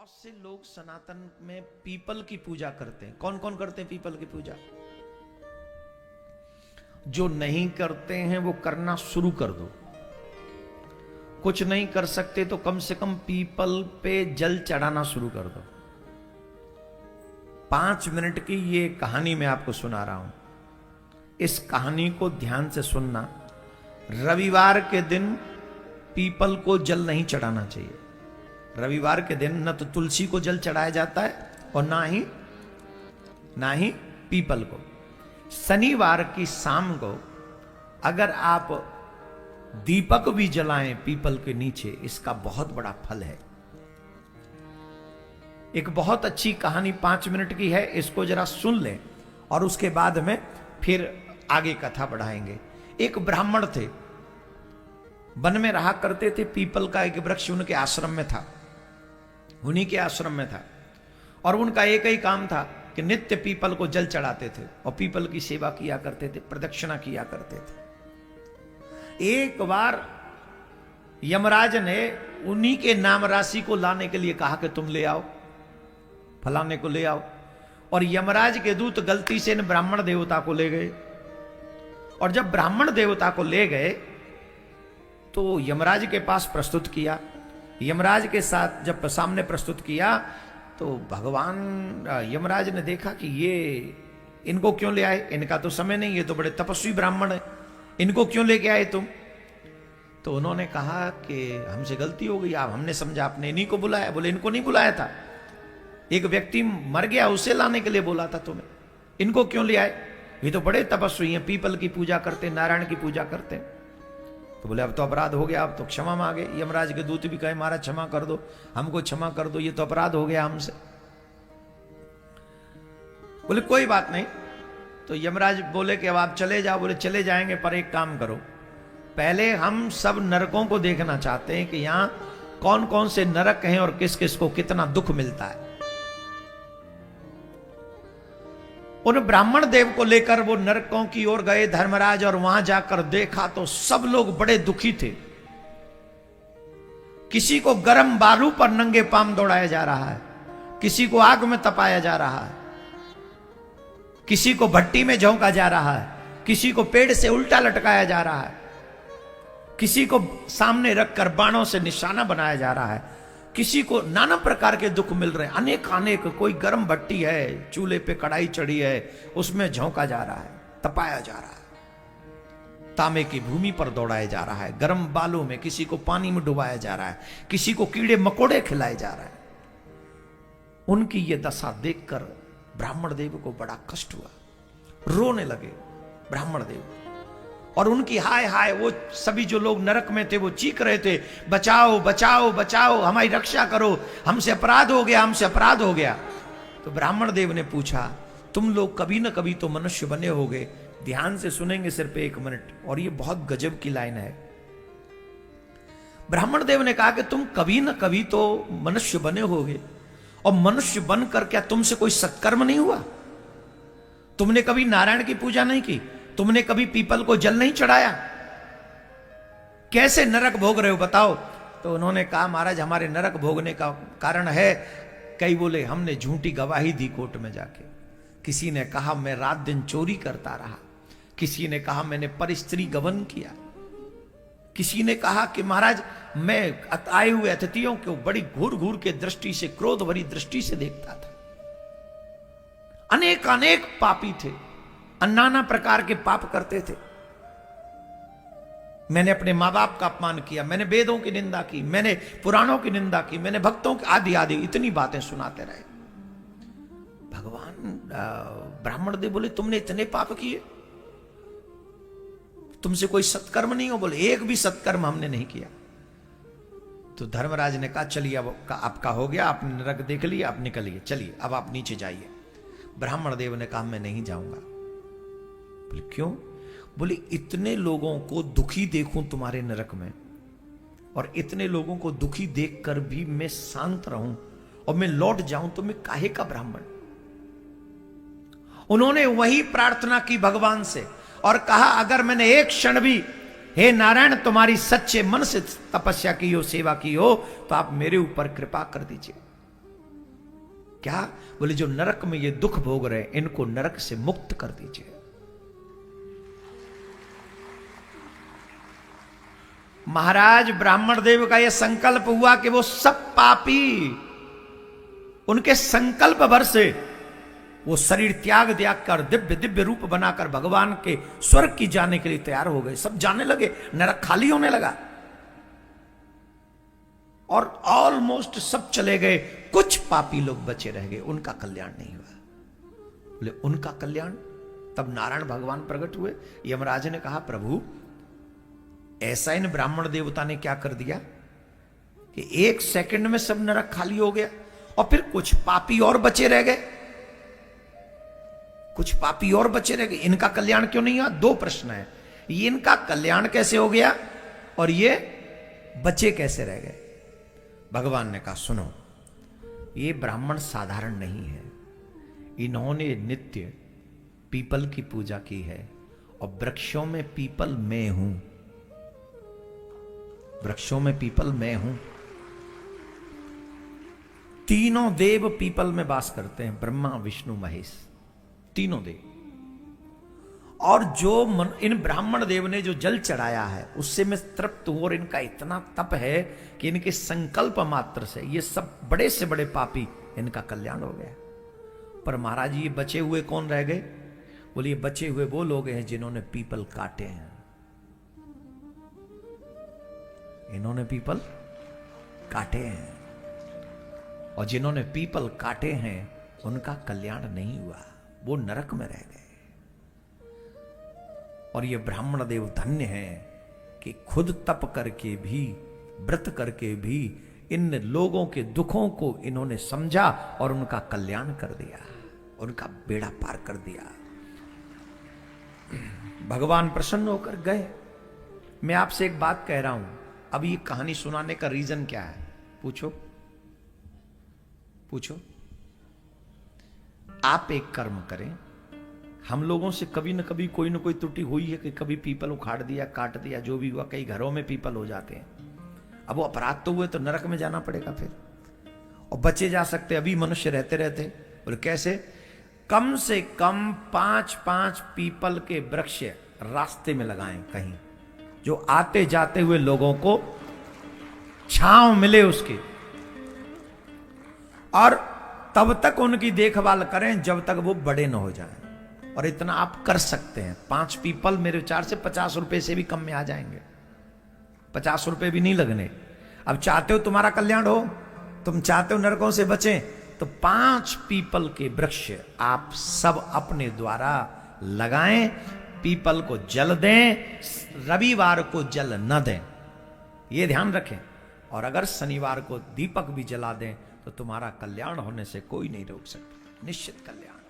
बहुत से लोग सनातन में पीपल की पूजा करते हैं। कौन कौन करते हैं पीपल की पूजा? जो नहीं करते हैं वो करना शुरू कर दो। कुछ नहीं कर सकते तो कम से कम पीपल पे जल चढ़ाना शुरू कर दो। 5 मिनट की ये कहानी मैं आपको सुना रहा हूं। इस कहानी को ध्यान से सुनना। रविवार के दिन पीपल को जल नहीं चढ़ाना चाहिए। रविवार के दिन न तो तुलसी को जल चढ़ाया जाता है और ना ही पीपल को। शनिवार की शाम को अगर आप दीपक भी जलाएं पीपल के नीचे, इसका बहुत बड़ा फल है। एक बहुत अच्छी कहानी 5 मिनट की है, इसको जरा सुन लें और उसके बाद में फिर आगे कथा बढ़ाएंगे। एक ब्राह्मण थे, वन में रहा करते थे। पीपल का एक वृक्ष उनके आश्रम में था, उन्हीं के आश्रम में था। और उनका एक ही काम था कि नित्य पीपल को जल चढ़ाते थे और पीपल की सेवा किया करते थे, प्रदक्षिणा किया करते थे। एक बार यमराज ने उन्हीं के नाम राशि को लाने के लिए कहा कि तुम ले आओ, फलाने को ले आओ। और यमराज के दूत गलती से इन ब्राह्मण देवता को ले गए। और जब ब्राह्मण देवता को ले गए तो यमराज के पास प्रस्तुत किया। यमराज के साथ जब सामने प्रस्तुत किया तो भगवान यमराज ने देखा कि ये इनको क्यों ले आए, इनका तो समय नहीं, ये तो बड़े तपस्वी ब्राह्मण है, इनको क्यों लेके आए तुम? तो उन्होंने कहा कि हमसे गलती हो गई, आप हमने समझा आपने इन्हीं को बुलाया। बोले इनको नहीं बुलाया था, एक व्यक्ति मर गया उसे लाने के लिए बोला था तुम्हें, इनको क्यों ले आए? ये तो बड़े तपस्वी हैं, पीपल की पूजा करते, नारायण की पूजा करते। तो बोले अब तो अपराध हो गया, अब तो क्षमा मांगे। यमराज के दूत भी कहे महाराज क्षमा कर दो, हमको क्षमा कर दो, ये तो अपराध हो गया हमसे। बोले कोई बात नहीं। तो यमराज बोले कि अब आप चले जाओ। बोले चले जाएंगे, पर एक काम करो, पहले हम सब नरकों को देखना चाहते हैं कि यहां कौन कौन से नरक हैं और किस किस को कितना दुख मिलता है। उन ब्राह्मण देव को लेकर वो नरकों की ओर गए धर्मराज, और वहां जाकर देखा तो सब लोग बड़े दुखी थे। किसी को गर्म बालू पर नंगे पांव दौड़ाया जा रहा है, किसी को आग में तपाया जा रहा है, किसी को भट्टी में झोंका जा रहा है, किसी को पेड़ से उल्टा लटकाया जा रहा है, किसी को सामने रखकर बाणों से निशाना बनाया जा रहा है, किसी को नाना प्रकार के दुख मिल रहे हैं, अनेक। कोई गर्म भट्टी है, चूल्हे पे कढ़ाई चढ़ी है, उसमें झोंका जा रहा है, तपाया जा रहा है, तांबे की भूमि पर दौड़ाया जा रहा है, गर्म बालों में किसी को पानी में डुबाया जा रहा है, किसी को कीड़े मकोड़े खिलाए जा रहे हैं। उनकी ये दशा देखकर ब्राह्मण देव को बड़ा कष्ट हुआ, रोने लगे ब्राह्मण देव। और उनकी हाय हाय, वो सभी जो लोग नरक में थे वो चीख रहे थे, बचाओ बचाओ बचाओ, हमारी रक्षा करो, हमसे अपराध हो गया, हमसे अपराध हो गया। तो ब्राह्मण देव ने पूछा तुम लोग कभी न कभी तो मनुष्य बने होगे। ध्यान से सुनेंगे सिर्फ 1 मिनट, और ये बहुत गजब की लाइन है। ब्राह्मण देव ने कहा कि तुम कभी न कभी तो मनुष्य बने होगे, और मनुष्य बनकर क्या तुमसे कोई सत्कर्म नहीं हुआ? तुमने कभी नारायण की पूजा नहीं की, तुमने कभी पीपल को जल नहीं चढ़ाया, कैसे नरक भोग रहे हो बताओ? तो उन्होंने कहा महाराज हमारे नरक भोगने का कारण है। कई बोले हमने झूठी गवाही दी कोर्ट में जाके, किसी ने कहा मैं रात दिन चोरी करता रहा, किसी ने कहा मैंने परस्त्री गमन किया, किसी ने कहा कि महाराज मैं आए हुए अतिथियों को बड़ी घूर घूर के दृष्टि से, क्रोध भरी दृष्टि से देखता था। अनेक पापी थे, नाना प्रकार के पाप करते थे। मैंने अपने मां बाप का अपमान किया, मैंने वेदों की निंदा की, मैंने पुराणों की निंदा की, मैंने भक्तों की आदि इतनी बातें सुनाते रहे। भगवान ब्राह्मण देव बोले तुमने इतने पाप किए, तुमसे कोई सत्कर्म नहीं हो? बोले एक भी सत्कर्म हमने नहीं किया। तो धर्मराज ने कहा चलिए अब आपका हो गया, आपने नरक देख लिया, आप निकलिए, चलिए अब आप नीचे जाइए। ब्राह्मण देव ने कहा मैं नहीं जाऊंगा। बोले क्यों? बोले इतने लोगों को दुखी देखूं तुम्हारे नरक में, और इतने लोगों को दुखी देखकर भी मैं शांत रहूं और मैं लौट जाऊं, तो मैं काहे का ब्राह्मण? उन्होंने वही प्रार्थना की भगवान से और कहा अगर मैंने एक क्षण भी हे नारायण तुम्हारी सच्चे मन से तपस्या की हो, सेवा की हो, तो आप मेरे ऊपर कृपा कर दीजिए। क्या? बोले जो नरक में ये दुख भोग रहे इनको नरक से मुक्त कर दीजिए। महाराज ब्राह्मण देव का यह संकल्प हुआ कि वो सब पापी उनके संकल्प भर से वो शरीर त्याग कर दिव्य दिव्य रूप बनाकर भगवान के स्वर्ग की जाने के लिए तैयार हो गए। सब जाने लगे, नरक खाली होने लगा और ऑलमोस्ट सब चले गए। कुछ पापी लोग बचे रह गए, उनका कल्याण नहीं हुआ। बोले उनका कल्याण? तब नारायण भगवान प्रकट हुए। यमराज ने कहा प्रभु ऐसा इन ब्राह्मण देवता ने क्या कर दिया कि 1 सेकंड में सब नरक खाली हो गया और फिर कुछ पापी और बचे रह गए। कुछ पापी और बचे रह गए, इनका कल्याण क्यों नहीं हुआ? 2 प्रश्न है। ये इनका कल्याण कैसे हो गया और ये बचे कैसे रह गए? भगवान ने कहा सुनो, ये ब्राह्मण साधारण नहीं है। इन्होंने नित्य पीपल की पूजा की है और वृक्षों में पीपल मैं हूं। वृक्षों में पीपल मैं हूं। तीनों देव पीपल में वास करते हैं, ब्रह्मा विष्णु महेश, तीनों देव। और जो इन ब्राह्मण देव ने जो जल चढ़ाया है उससे मैं तृप्त हूं। और इनका इतना तप है कि इनके संकल्प मात्र से ये सब बड़े से बड़े पापी इनका कल्याण हो गया। पर महाराज ये बचे हुए कौन रह गए? बोले ये बचे हुए वो लोग हैं जिन्होंने पीपल काटे हैं। इन्होंने पीपल काटे हैं और जिन्होंने पीपल काटे हैं उनका कल्याण नहीं हुआ, वो नरक में रह गए। और ये ब्राह्मण देव धन्य हैं कि खुद तप करके भी, व्रत करके भी इन लोगों के दुखों को इन्होंने समझा और उनका कल्याण कर दिया, उनका बेड़ा पार कर दिया। भगवान प्रसन्न होकर गए। मैं आपसे एक बात कह रहा हूं, अब ये कहानी सुनाने का रीजन क्या है? पूछो पूछो। आप एक कर्म करें, हम लोगों से कभी न कभी कोई न कोई त्रुटि हुई है कि कभी पीपल उखाड़ दिया, काट दिया, जो भी हुआ। कई घरों में पीपल हो जाते हैं। अब वो अपराध तो हुए तो नरक में जाना पड़ेगा फिर, और बचे जा सकते अभी मनुष्य रहते रहते। और कैसे? कम से कम 5-5 पीपल के वृक्ष रास्ते में लगाएं कहीं, जो आते जाते हुए लोगों को छांव मिले उसके, और तब तक उनकी देखभाल करें जब तक वो बड़े न हो जाएं। और इतना आप कर सकते हैं। 5 पीपल मेरे विचार से 50 रुपए से भी कम में आ जाएंगे। 50 रुपए भी नहीं लगने। अब चाहते हो तुम्हारा कल्याण हो, तुम चाहते हो नरकों से बचें, तो 5 पीपल के वृक्ष आप सब अपने द्वारा लगाएं। पीपल को जल दें, रविवार को जल न दें, ये ध्यान रखें। और अगर शनिवार को दीपक भी जला दें तो तुम्हारा कल्याण होने से कोई नहीं रोक सकता, निश्चित कल्याण।